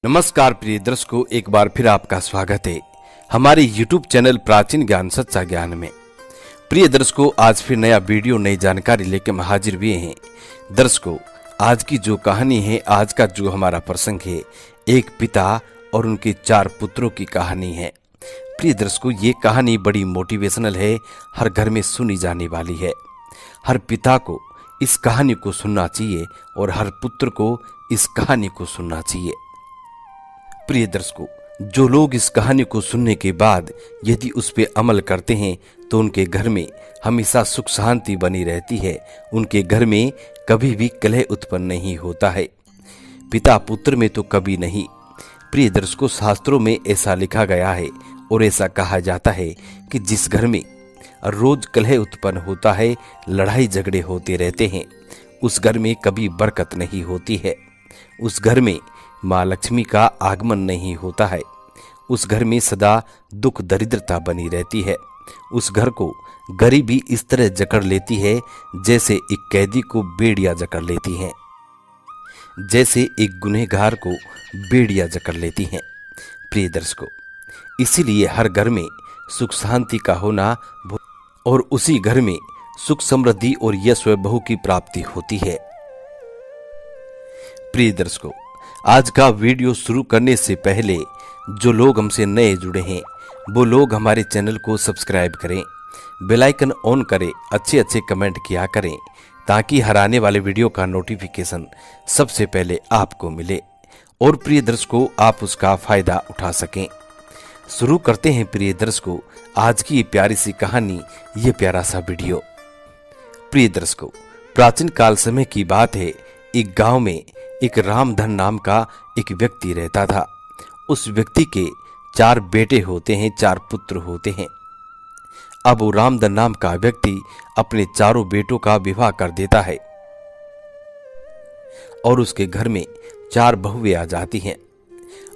नमस्कार प्रिय दर्शकों, एक बार फिर आपका स्वागत है हमारे YouTube चैनल प्राचीन ज्ञान सच्चा ज्ञान में। प्रिय दर्शकों, आज फिर नया वीडियो नई जानकारी लेकर हम हाजिर हुए हैं। दर्शकों, आज की जो कहानी है, आज का जो हमारा प्रसंग है, एक पिता और उनके 4 पुत्रों की कहानी है। प्रिय दर्शकों, ये कहानी बड़ी मोटिवेशनल है, हर घर में सुनी जाने वाली है। हर पिता को इस कहानी को सुनना चाहिए और हर पुत्र को इस कहानी को सुनना चाहिए। प्रिय दर्शकों, जो लोग इस कहानी को सुनने के बाद यदि उस पर अमल करते हैं तो उनके घर में हमेशा सुख शांति बनी रहती है, उनके घर में कभी भी कलह उत्पन्न नहीं होता है। पिता पुत्र में तो कभी नहीं। प्रिय दर्शकों, शास्त्रों में ऐसा लिखा गया है और ऐसा कहा जाता है कि जिस घर में रोज कलह उत्पन्न होता है, लड़ाई झगड़े होते रहते हैं, उस घर में कभी बरकत नहीं होती है। उस घर में माँ लक्ष्मी का आगमन नहीं होता है। उस घर में सदा दुख दरिद्रता बनी रहती है। उस घर को गरीबी इस तरह जकड़ लेती है जैसे एक कैदी को बेड़िया जकड़ लेती है, जैसे एक गुनहगार को बेड़िया जकड़ लेती हैं। प्रिय दर्शकों, इसीलिए हर घर में सुख शांति का होना और उसी घर में सुख समृद्धि और यश व बहू की प्राप्ति होती है। प्रिय दर्शकों, आज का वीडियो शुरू करने से पहले जो लोग हमसे नए जुड़े हैं वो लोग हमारे चैनल को सब्सक्राइब करें, बेल आइकन ऑन करें, अच्छे अच्छे कमेंट किया करें ताकि हर आने वाले वीडियो का नोटिफिकेशन सबसे पहले आपको मिले और प्रिय दर्शकों आप उसका फायदा उठा सकें। शुरू करते हैं प्रिय दर्शकों आज की ये प्यारी सी कहानी, ये प्यारा सा वीडियो। प्रिय दर्शकों, प्राचीन काल समय की बात है। एक गांव में एक रामधन नाम का एक व्यक्ति रहता था। उस व्यक्ति के 4 बेटे होते हैं, 4 पुत्र होते हैं। अब वो रामधन नाम का व्यक्ति अपने चारों बेटों का विवाह कर देता है और उसके घर में 4 बहुएं आ जाती हैं।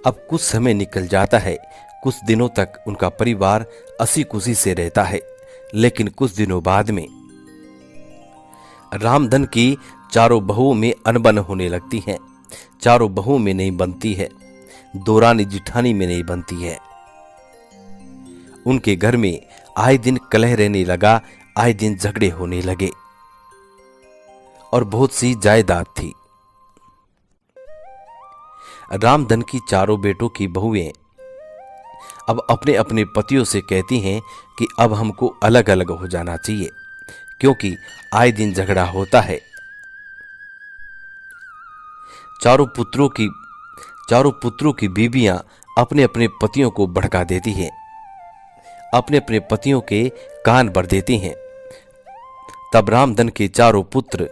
अब कुछ समय निकल जाता है, कुछ दिनों तक उनका परिवार हंसी खुशी से रहता है, लेकिन कुछ दिनों बाद में रामधन की चारों बहुओं में अनबन होने लगती है। चारों बहुओं में नहीं बनती है, दोरानी जिठानी में नहीं बनती है। उनके घर में आए दिन कलह रहने लगा, आए दिन झगड़े होने लगे और बहुत सी जायदाद थी। रामधन की चारों बेटों की बहुएं अब अपने अपने पतियों से कहती हैं कि अब हमको अलग अलग हो जाना चाहिए क्योंकि आए दिन झगड़ा होता है। चारों पुत्रों की बीबियां अपने अपने पतियों को भड़का देती हैं, अपने अपने पतियों के कान भर देती हैं। तब रामधन के चारों पुत्र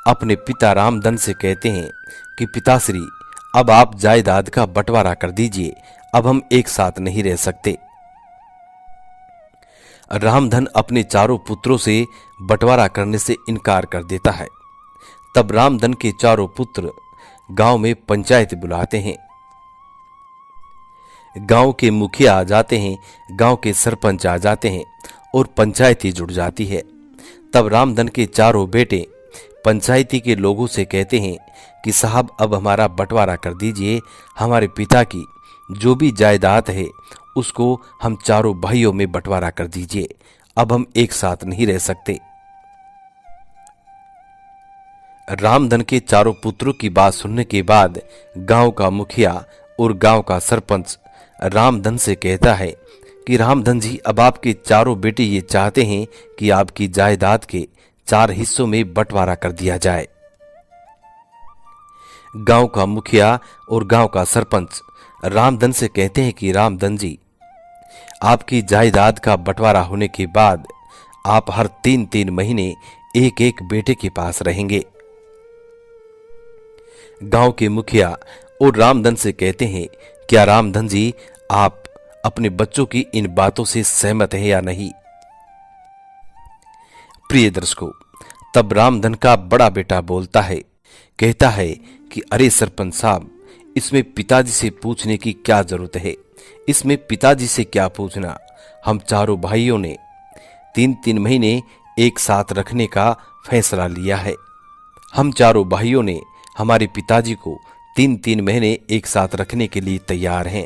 अपने पिता रामधन से कहते हैं कि पिताश्री, अब आप जायदाद का बंटवारा कर दीजिए, अब हम एक साथ नहीं रह सकते। रामधन अपने चारों पुत्रों से बंटवारा करने से इनकार कर देता है। तब रामधन के चारों पुत्र गांव में पंचायत बुलाते हैं। गांव के मुखिया आ जाते हैं, गांव के सरपंच आ जाते हैं और पंचायती जुड़ जाती है। तब रामधन के चारों बेटे पंचायती के लोगों से कहते हैं कि साहब, अब हमारा बंटवारा कर दीजिए, हमारे पिता की जो भी जायदाद है उसको हम चारों भाइयों में बंटवारा कर दीजिए, अब हम एक साथ नहीं रह सकते। रामधन के चारों पुत्रों की बात सुनने के बाद गांव का मुखिया और गांव का सरपंच रामधन से कहता है कि रामधन जी, अब आपके चारों बेटे ये चाहते हैं कि आपकी जायदाद के 4 हिस्सों में बंटवारा कर दिया जाए। गांव का मुखिया और गांव का सरपंच रामधन से कहते हैं कि रामधन जी, आपकी जायदाद का बंटवारा होने के बाद आप हर 3-3 महीने एक एक बेटे के पास रहेंगे। गांव के मुखिया और रामधन से कहते हैं, क्या रामधन जी, आप अपने बच्चों की इन बातों से सहमत हैं या नहीं? प्रिय दर्शकों, तब रामधन का बड़ा बेटा बोलता है, कहता है कि अरे सरपंच साहब, इसमें पिताजी से पूछने की क्या जरूरत है? इसमें पिताजी से क्या पूछना? हम चारों भाइयों ने 3-3 महीने एक साथ रखने का फैसला लिया है। हम चारों भाइयों ने हमारे पिताजी को 3 महीने एक साथ रखने के लिए तैयार हैं।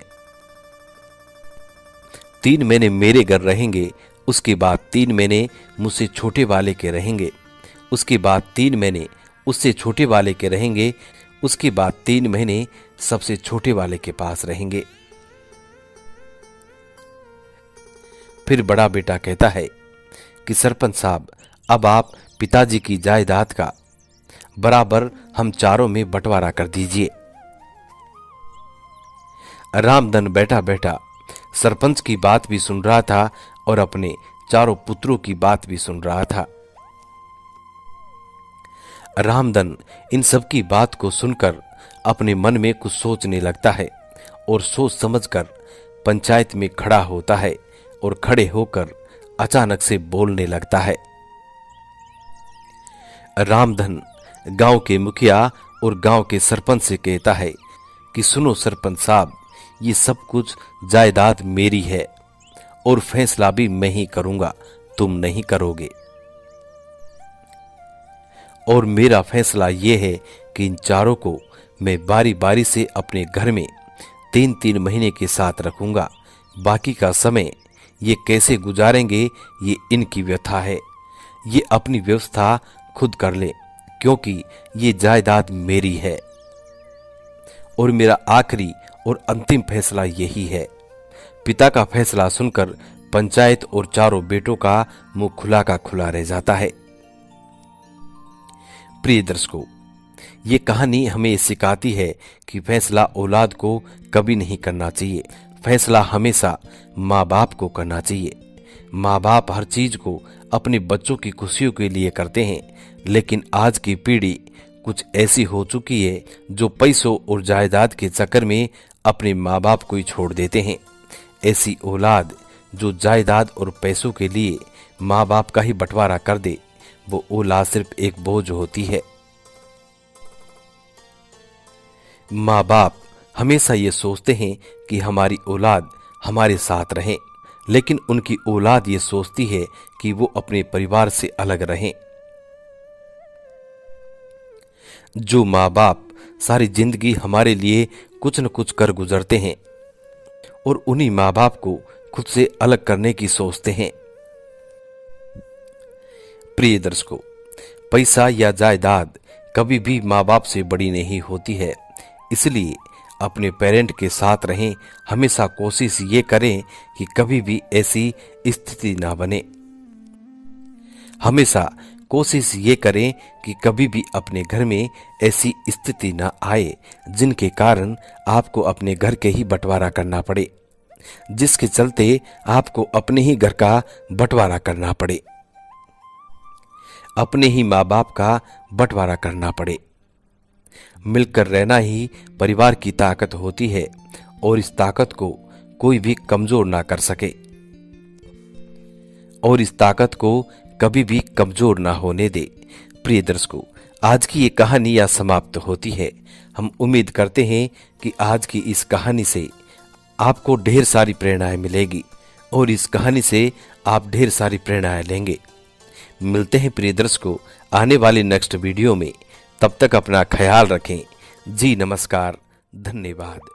3 महीने मेरे घर रहेंगे, उसके बाद 3 महीने मुझसे छोटे वाले के रहेंगे, उसके बाद 3 महीने उससे छोटे वाले के रहेंगे, उसके बाद 3 महीने सबसे छोटे वाले के पास रहेंगे। फिर बड़ा बेटा कहता है कि सरपंच साहब, अब आप पिताजी की जायदाद का बराबर हम चारों में बंटवारा कर दीजिए। रामधन बैठा बैठा सरपंच की बात भी सुन रहा था और अपने चारों पुत्रों की बात भी सुन रहा था। रामधन इन सब की बात को सुनकर अपने मन में कुछ सोचने लगता है और सोच समझकर पंचायत में खड़ा होता है और खड़े होकर अचानक से बोलने लगता है। रामधन गांव के मुखिया और गांव के सरपंच से कहता है कि सुनो सरपंच साहब, ये सब कुछ जायदाद मेरी है और फैसला भी मैं ही करूंगा, तुम नहीं करोगे। और मेरा फैसला ये है कि इन चारों को मैं बारी बारी से अपने घर में 3 महीने के साथ रखूंगा। बाकी का समय ये कैसे गुजारेंगे ये इनकी व्यथा है। ये अपनी व्यवस्था खुद कर ले, क्योंकि ये जायदाद मेरी है और मेरा आखिरी और अंतिम फैसला यही है। पिता का फैसला सुनकर पंचायत और चारों बेटों का मुंह खुला का खुला रह जाता है। प्रिय दर्शकों, ये कहानी हमें सिखाती है कि फैसला औलाद को कभी नहीं करना चाहिए। फैसला हमेशा माँ बाप को करना चाहिए। माँ बाप हर चीज को अपने बच्चों की खुशियों के लिए करते हैं, लेकिन आज की पीढ़ी कुछ ऐसी हो चुकी है जो पैसों और जायदाद के चक्कर में अपने माँ बाप को ही छोड़ देते हैं। ऐसी औलाद जो जायदाद और पैसों के लिए माँ बाप का ही बंटवारा कर दे, वो औलाद सिर्फ एक बोझ होती है। माँ बाप हमेशा ये सोचते हैं कि हमारी औलाद हमारे साथ रहे, लेकिन उनकी औलाद ये सोचती है कि वो अपने परिवार से अलग रहें। जो माँ बाप सारी जिंदगी हमारे लिए कुछ न कुछ कर गुजरते हैं और उन्हीं माँ बाप को खुद से अलग करने की सोचते हैं। प्रिय दर्शकों, पैसा या जायदाद कभी भी माँ बाप से बड़ी नहीं होती है, इसलिए अपने पेरेंट के साथ रहें। हमेशा कोशिश ये करें कि कभी भी ऐसी स्थिति ना बने। हमेशा कोशिश ये करें कि कभी भी अपने घर में ऐसी स्थिति ना आए जिनके कारण आपको अपने घर के ही बंटवारा करना पड़े, जिसके चलते आपको अपने ही घर का बंटवारा करना पड़े, अपने ही माँ बाप का बंटवारा करना पड़े। मिलकर रहना ही परिवार की ताकत होती है और इस ताकत को कोई भी कमजोर ना कर सके और इस ताकत को कभी भी कमजोर ना होने दे। प्रिय दर्शकों, आज की ये कहानी यहाँ समाप्त होती है। हम उम्मीद करते हैं कि आज की इस कहानी से आपको ढेर सारी प्रेरणाएं मिलेगी और इस कहानी से आप ढेर सारी प्रेरणाएं लेंगे। मिलते हैं प्रिय दर्शकों आने वाले नेक्स्ट वीडियो में। तब तक अपना ख्याल रखें। जी नमस्कार, धन्यवाद।